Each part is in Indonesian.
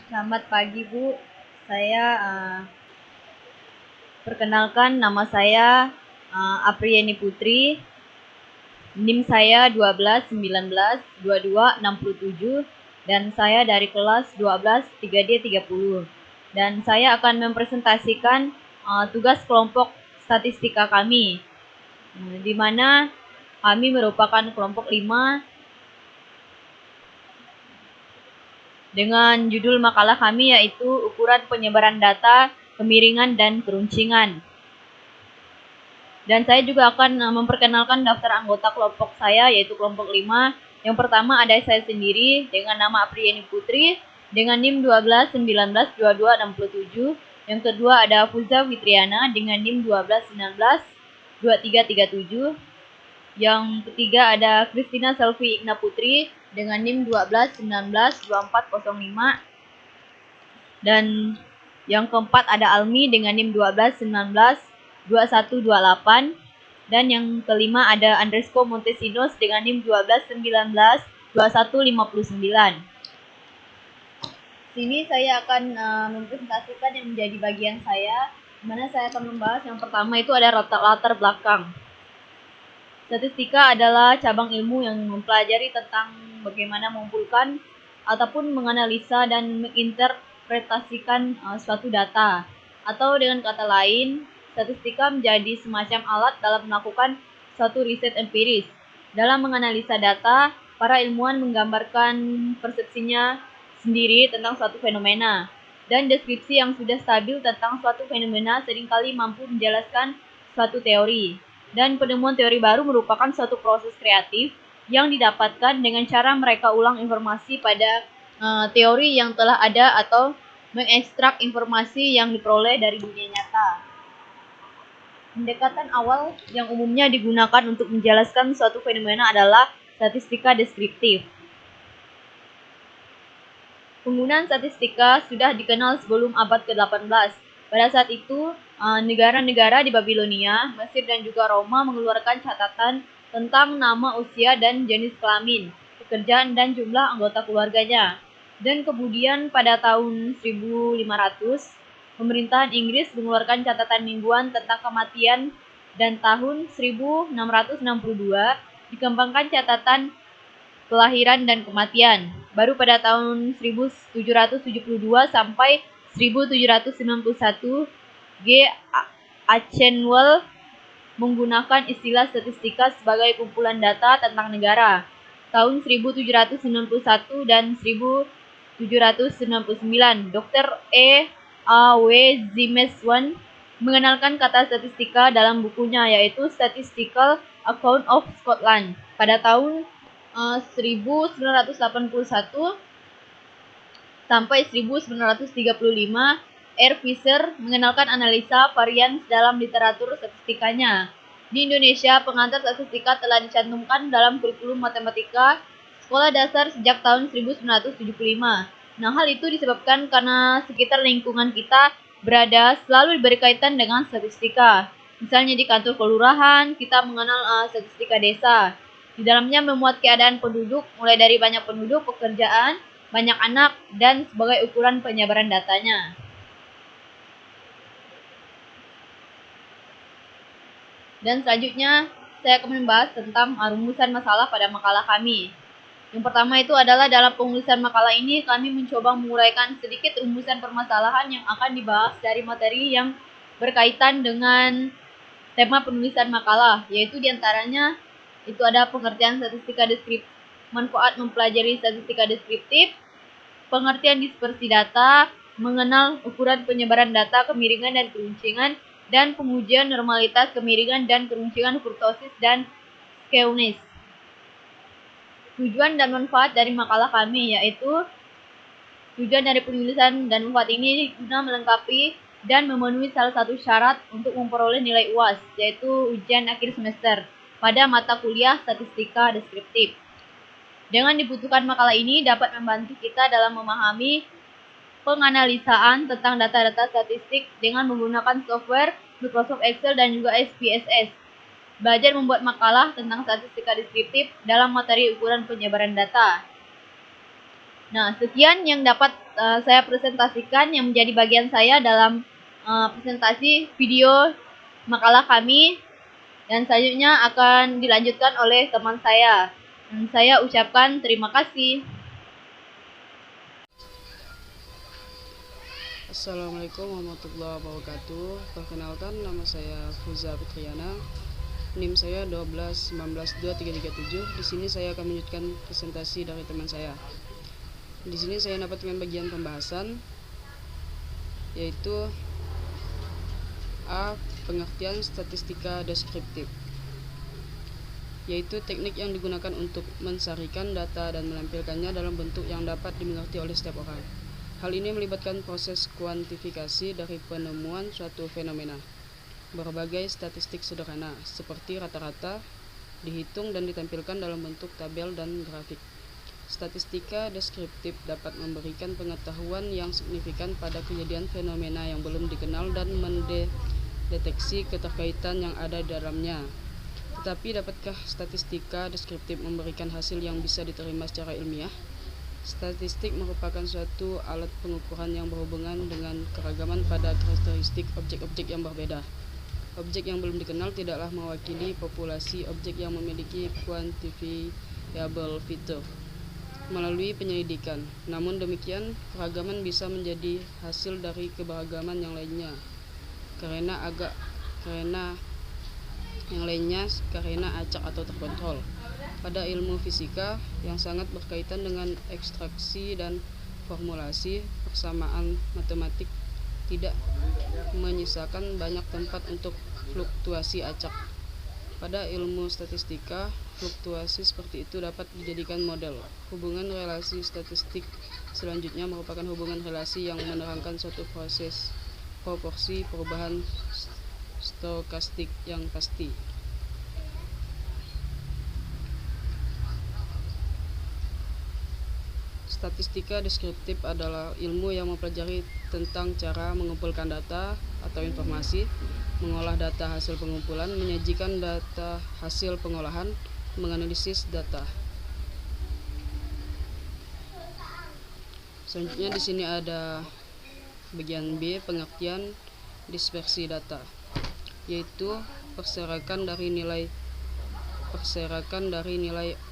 Selamat pagi Bu, saya perkenalkan nama saya Apriyani Putri, NIM saya 12 19 22 67 dan saya dari kelas 12 3D 30 dan saya akan mempresentasikan tugas kelompok statistika kami, di mana kami merupakan kelompok 5 dengan judul makalah kami yaitu ukuran penyebaran data, kemiringan, dan keruncingan. Dan saya juga akan memperkenalkan daftar anggota kelompok saya yaitu kelompok 5. Yang pertama ada saya sendiri dengan nama Apriyani Putri dengan NIM 12 19 22 67. Yang kedua ada Fuza Fitriana dengan NIM 12 19 23 37. Yang ketiga ada Christina Selvi Igna Putri dengan NIM 12 19 24 05. Dan yang keempat ada Almi dengan NIM 12 19 21 28. Dan yang kelima ada Andresko Montesinos dengan NIM 12 19 21 59. Sini saya akan mempresentasikan yang menjadi bagian saya, di mana saya akan membahas yang pertama itu ada latar belakang. Statistika adalah cabang ilmu yang mempelajari tentang bagaimana mengumpulkan ataupun menganalisa dan menginterpretasikan suatu data. Atau dengan kata lain, statistika menjadi semacam alat dalam melakukan suatu riset empiris. Dalam menganalisa data, para ilmuwan menggambarkan persepsinya sendiri tentang suatu fenomena. Dan deskripsi yang sudah stabil tentang suatu fenomena seringkali mampu menjelaskan suatu teori. Dan penemuan teori baru merupakan suatu proses kreatif yang didapatkan dengan cara mereka ulang informasi pada teori yang telah ada atau mengekstrak informasi yang diperoleh dari dunia nyata. Pendekatan awal yang umumnya digunakan untuk menjelaskan suatu fenomena adalah statistika deskriptif. Penggunaan statistika sudah dikenal sebelum abad ke-18. Pada saat itu, negara-negara di Babilonia, Mesir, dan juga Roma mengeluarkan catatan tentang nama, usia, dan jenis kelamin, pekerjaan, dan jumlah anggota keluarganya. Dan kemudian pada tahun 1500, pemerintahan Inggris mengeluarkan catatan mingguan tentang kematian, dan tahun 1662 dikembangkan catatan kelahiran dan kematian. Baru pada tahun 1772 sampai 1791, G. Achenwell menggunakan istilah statistika sebagai kumpulan data tentang negara. Tahun 1791 dan 1799, Dr. E. A. W. Zimeswan mengenalkan kata statistika dalam bukunya yaitu Statistical Account of Scotland. Pada tahun 1981 sampai 1935, R. Fisher mengenalkan analisa varians dalam literatur statistikanya. Di Indonesia, pengantar statistika telah dicantumkan dalam kurikulum matematika sekolah dasar sejak tahun 1975. Nah, hal itu disebabkan karena sekitar lingkungan kita berada selalu berkaitan dengan statistika. Misalnya di kantor kelurahan, kita mengenal statistika desa. Di dalamnya memuat keadaan penduduk, mulai dari banyak penduduk, pekerjaan, banyak anak, dan sebagai ukuran penyebaran datanya. Dan selanjutnya, saya akan membahas tentang rumusan masalah pada makalah kami. Yang pertama itu adalah dalam penulisan makalah ini, kami mencoba menguraikan sedikit rumusan permasalahan yang akan dibahas dari materi yang berkaitan dengan tema penulisan makalah, yaitu diantaranya itu ada pengertian statistika deskriptif, manfaat mempelajari statistika deskriptif, pengertian dispersi data, mengenal ukuran penyebaran data, kemiringan dan keruncingan, dan pengujian normalitas kemiringan dan keruncingan kurtosis dan skewness. Tujuan dan manfaat dari makalah kami yaitu tujuan dari penulisan dan manfaat ini guna melengkapi dan memenuhi salah satu syarat untuk memperoleh nilai UAS, yaitu ujian akhir semester pada mata kuliah statistika deskriptif. Dengan dibutuhkan makalah ini dapat membantu kita dalam memahami penganalisaan tentang data-data statistik dengan menggunakan software Microsoft Excel dan juga SPSS. Belajar membuat makalah tentang statistika deskriptif dalam materi ukuran penyebaran data. Nah, sekian yang dapat saya presentasikan yang menjadi bagian saya dalam presentasi video makalah kami, dan selanjutnya akan dilanjutkan oleh teman saya. Dan saya ucapkan terima kasih. Assalamualaikum warahmatullahi wabarakatuh. Perkenalkan, nama saya Fuza Fitriana. NIM saya 1219237. Di sini saya akan melanjutkan presentasi dari teman saya. Di sini saya dapatkan bagian pembahasan, yaitu A. Pengertian statistika deskriptif, yaitu teknik yang digunakan untuk mensarikan data dan menampilkannya dalam bentuk yang dapat dimengerti oleh setiap orang. Hal ini melibatkan proses kuantifikasi dari penemuan suatu fenomena. Berbagai statistik sederhana, seperti rata-rata, dihitung dan ditampilkan dalam bentuk tabel dan grafik. Statistika deskriptif dapat memberikan pengetahuan yang signifikan pada kejadian fenomena yang belum dikenal dan mendeteksi keterkaitan yang ada di dalamnya. Tetapi dapatkah statistika deskriptif memberikan hasil yang bisa diterima secara ilmiah? Statistik merupakan suatu alat pengukuran yang berhubungan dengan keragaman pada karakteristik objek-objek yang berbeda. Objek yang belum dikenal tidaklah mewakili populasi objek yang memiliki quantifiable fitur melalui penyelidikan. Namun demikian, keragaman bisa menjadi hasil dari keberagaman yang lainnya. Karena acak atau terkontrol. Pada ilmu fisika yang sangat berkaitan dengan ekstraksi dan formulasi, persamaan matematik tidak menyisakan banyak tempat untuk fluktuasi acak. Pada ilmu statistika, fluktuasi seperti itu dapat dijadikan model. Hubungan relasi statistik selanjutnya merupakan hubungan relasi yang menerangkan suatu proses proporsi perubahan stokastik yang pasti. Statistika deskriptif adalah ilmu yang mempelajari tentang cara mengumpulkan data atau informasi, mengolah data hasil pengumpulan, menyajikan data hasil pengolahan, menganalisis data. Selanjutnya di sini ada bagian B, pengertian dispersi data, yaitu perserakan dari nilai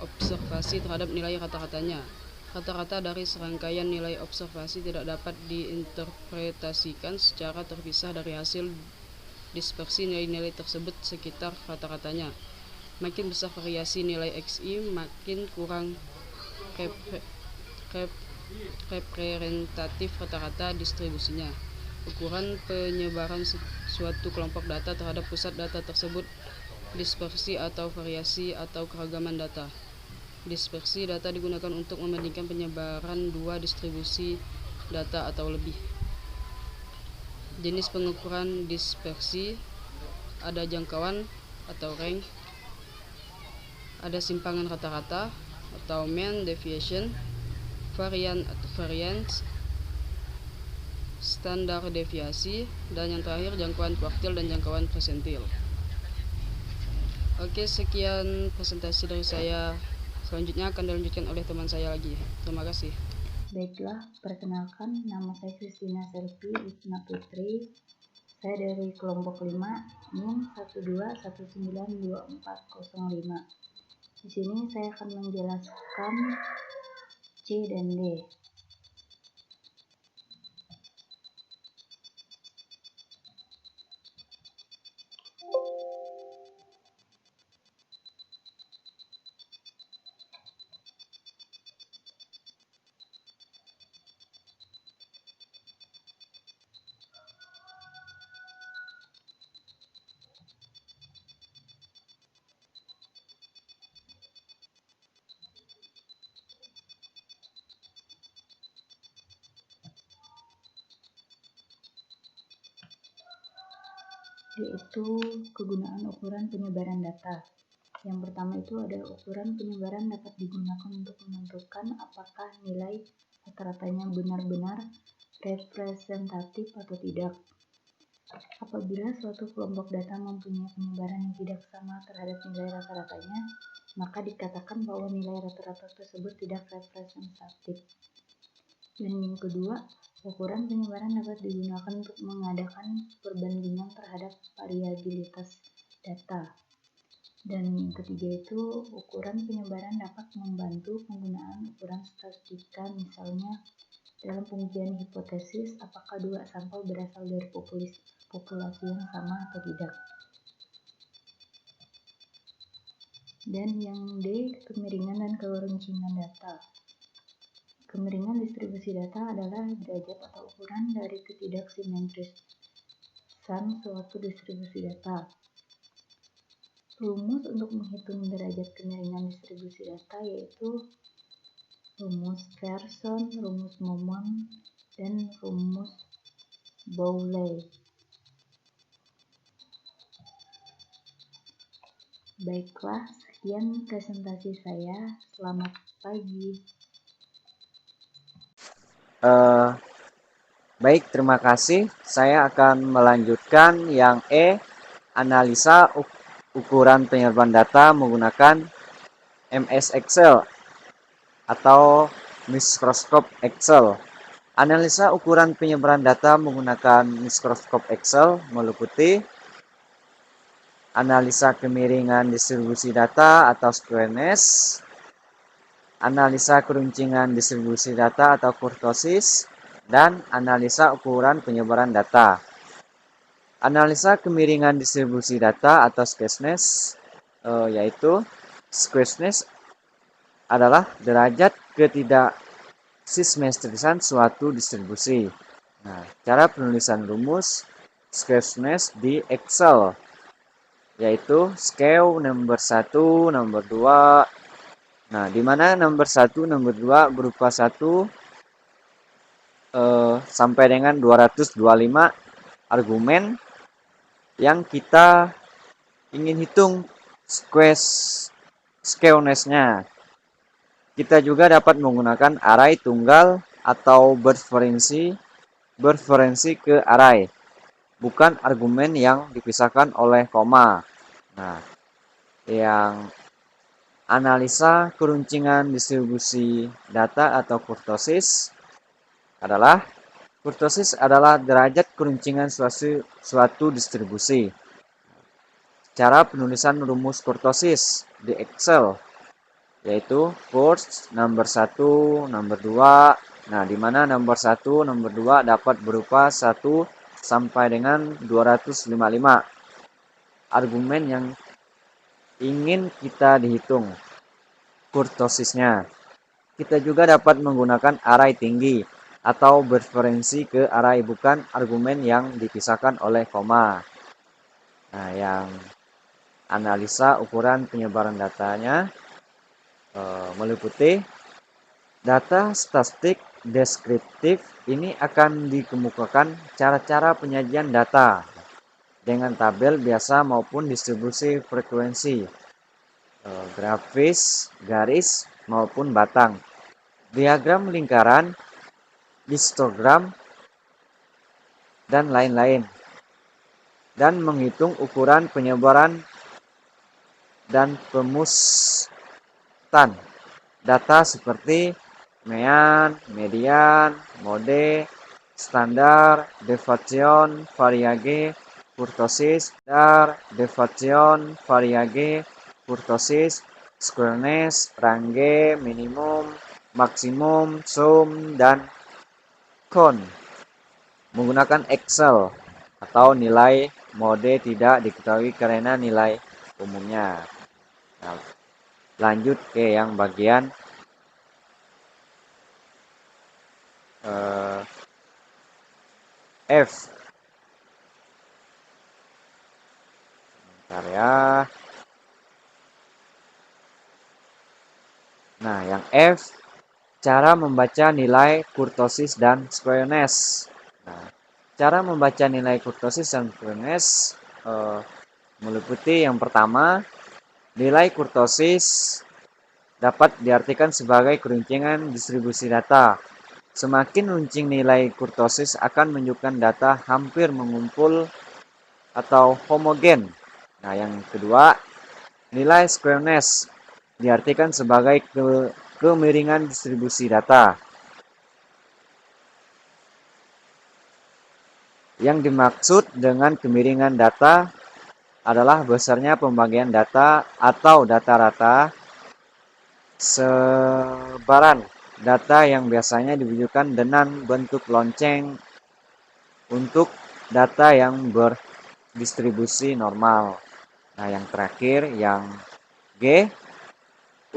observasi terhadap nilai rata-ratanya. Rata-rata dari serangkaian nilai observasi tidak dapat diinterpretasikan secara terpisah dari hasil dispersi nilai-nilai tersebut sekitar rata-ratanya. Makin besar variasi nilai XI, makin kurang representatif rata-rata distribusinya. Ukuran penyebaran suatu kelompok data terhadap pusat data tersebut dispersi atau variasi atau keragaman data. Dispersi data digunakan untuk membandingkan penyebaran dua distribusi data atau lebih. Jenis pengukuran dispersi ada jangkauan atau range, ada simpangan rata-rata atau mean deviation, varian atau variance, standar deviasi, dan yang terakhir jangkauan kuartil dan jangkauan persentil. Oke, sekian presentasi dari saya. Selanjutnya akan dilanjutkan oleh teman saya lagi. Terima kasih. Baiklah, perkenalkan, nama saya Christina Selvi Wisna Putri. Saya dari kelompok 5, NIM 121924005. Di sini saya akan menjelaskan C dan D. Yaitu kegunaan ukuran penyebaran data. Yang pertama itu ada ukuran penyebaran dapat digunakan untuk menentukan apakah nilai rata-ratanya benar-benar representatif atau tidak. Apabila suatu kelompok data mempunyai penyebaran yang tidak sama terhadap nilai rata-ratanya, maka dikatakan bahwa nilai rata-rata tersebut tidak representatif. Dan yang kedua, ukuran penyebaran dapat digunakan untuk mengadakan perbandingan terhadap variabilitas data. Dan yang ketiga itu, ukuran penyebaran dapat membantu penggunaan ukuran statistika, misalnya dalam pengujian hipotesis apakah dua sampel berasal dari populasi yang sama atau tidak. Dan yang D, kemiringan dan keruncingan data. Kemiringan distribusi data adalah derajat atau ukuran dari ketidaksimetrisan suatu distribusi data. Rumus untuk menghitung derajat kemiringan distribusi data yaitu rumus Pearson, rumus Momon, dan rumus Bowley. Baiklah, sekian presentasi saya. Selamat pagi. Baik, terima kasih. Saya akan melanjutkan yang E, analisa ukuran penyebaran data menggunakan MS Excel atau mikroskop Excel. Analisa ukuran penyebaran data menggunakan mikroskop Excel meliputi analisa kemiringan distribusi data atau squareness, analisa keruncingan distribusi data atau kurtosis, dan analisa ukuran penyebaran data. Analisa kemiringan distribusi data atau squareness yaitu squareness adalah derajat ketidaksimetrisan suatu distribusi. Nah, cara penulisan rumus squareness di Excel yaitu scale nomor 1, nomor 2. Nah, di mana nomor 1, nomor 2 berupa 1 sampai dengan 225 argumen yang kita ingin hitung skewness-nya. Kita juga dapat menggunakan array tunggal atau berreferensi ke array, bukan argumen yang dipisahkan oleh koma. Nah, yang analisa keruncingan distribusi data atau kurtosis adalah derajat keruncingan suatu distribusi. Cara penulisan rumus kurtosis di Excel yaitu first, nomor 1, nomor 2. Nah, di mana nomor 1, nomor 2 dapat berupa 1 sampai dengan 255 argumen yang ingin kita dihitung kurtosisnya. Kita juga dapat menggunakan array tinggi atau berreferensi ke array, bukan argumen yang dipisahkan oleh koma. Nah, yang analisa ukuran penyebaran datanya meliputi data statistik deskriptif. Ini akan dikemukakan cara-cara penyajian data dengan tabel biasa maupun distribusi frekuensi, grafis, garis, maupun batang, diagram lingkaran, histogram, dan lain-lain, dan menghitung ukuran penyebaran dan pemusatan data seperti mean, median, mode, standar, deviation, variage, kurtosis, standar, deviation, variage, kurtosis, squareness, range, minimum, maksimum, sum, dan count. Menggunakan Excel atau nilai mode tidak diketahui karena nilai umumnya. Nah, lanjut ke yang bagian F. Bentar ya. Nah, yang F, cara membaca nilai kurtosis dan squareness. Nah, cara membaca nilai kurtosis dan squareness meliputi yang pertama, nilai kurtosis dapat diartikan sebagai keruncingan distribusi data. Semakin runcing nilai kurtosis akan menunjukkan data hampir mengumpul atau homogen. Nah, yang kedua, nilai squareness diartikan sebagai kemiringan distribusi data. Yang dimaksud dengan kemiringan data adalah besarnya pembagian data atau data rata sebaran data yang biasanya diwujudkan dengan bentuk lonceng untuk data yang berdistribusi normal. Nah, yang terakhir, yang G,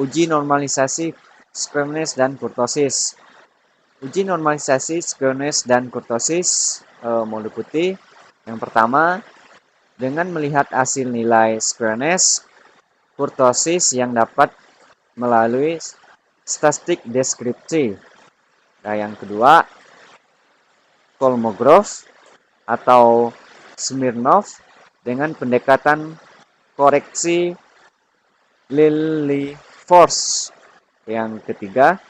uji normalisasi squareness dan kurtosis. Uji normalisasi squareness dan kurtosis meliputi yang pertama, dengan melihat hasil nilai squareness, kurtosis yang dapat melalui statistik deskripsi. Nah, yang kedua, Kolmogorov atau Smirnov dengan pendekatan koreksi Lilliefors. Yang ketiga,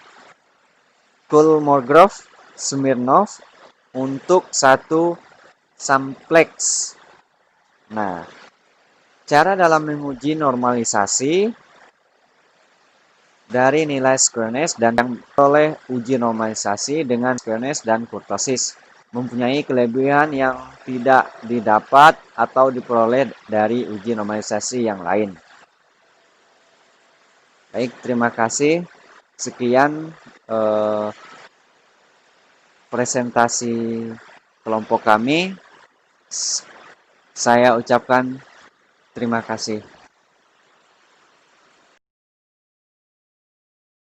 Kolmogorov Smirnov untuk satu samplex. Nah, cara dalam menguji normalisasi dari nilai squareness dan yang oleh uji normalisasi dengan squareness dan kurtosis mempunyai kelebihan yang tidak didapat atau diperoleh dari uji normalisasi yang lain. Baik, terima kasih. Sekian presentasi kelompok kami. Saya ucapkan terima kasih.